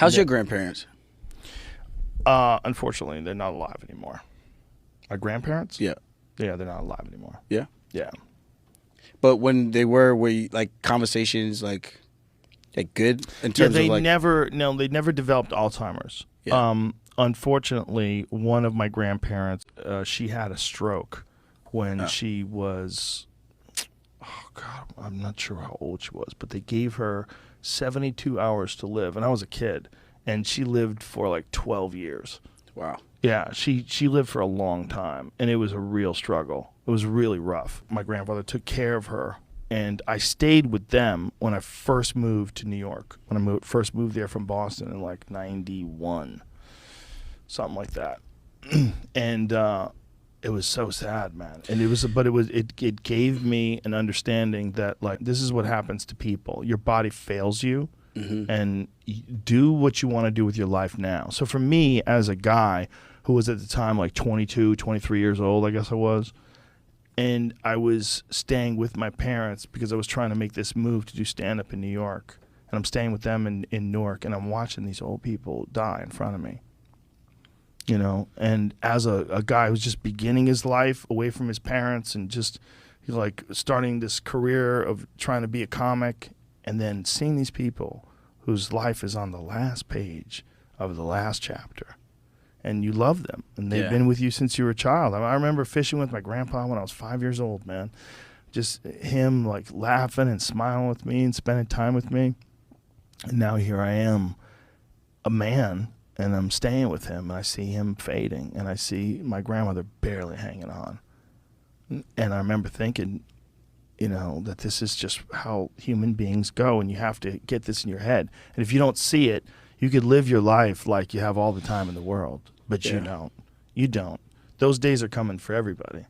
How's your grandparents? Unfortunately, they're not alive anymore. My grandparents? Yeah. Yeah, they're not alive anymore. Yeah? Yeah. But when they were you, like, conversations, like good in terms they of, like... they never developed Alzheimer's. Yeah. Unfortunately, one of my grandparents, she had a stroke when she was, oh God, I'm not sure how old she was, but they gave her 72 hours to live, and I was a kid, and she lived for like 12 years. Wow. Yeah, she lived for a long time, and it was a real struggle. It was really rough. My grandfather took care of her, and I stayed with them when I first moved to New York, when I first moved there from Boston in like 91, something like that. And it was so sad, man. And it gave me an understanding that, like, this is what happens to people. Your body fails you. Mm-hmm. And do what you want to do with your life now. So for me, as a guy who was at the time like 22, 23 years old, I guess I was, and I was staying with my parents because I was trying to make this move to do stand-up in New York. And I'm staying with them in Newark, and I'm watching these old people die in front of me. You know, and as a guy who's just beginning his life away from his parents and just like starting this career of trying to be a comic, and then seeing these people whose life is on the last page of the last chapter, and you love them, and they've been with you since you were a child. I remember fishing with my grandpa when I was 5 years old, man. Just him like laughing and smiling with me and spending time with me. And now here I am, a man, and I'm staying with him, and I see him fading, and I see my grandmother barely hanging on. And I remember thinking, you know, that this is just how human beings go, and you have to get this in your head. And if you don't see it, you could live your life like you have all the time in the world, but you don't. You don't. Those days are coming for everybody.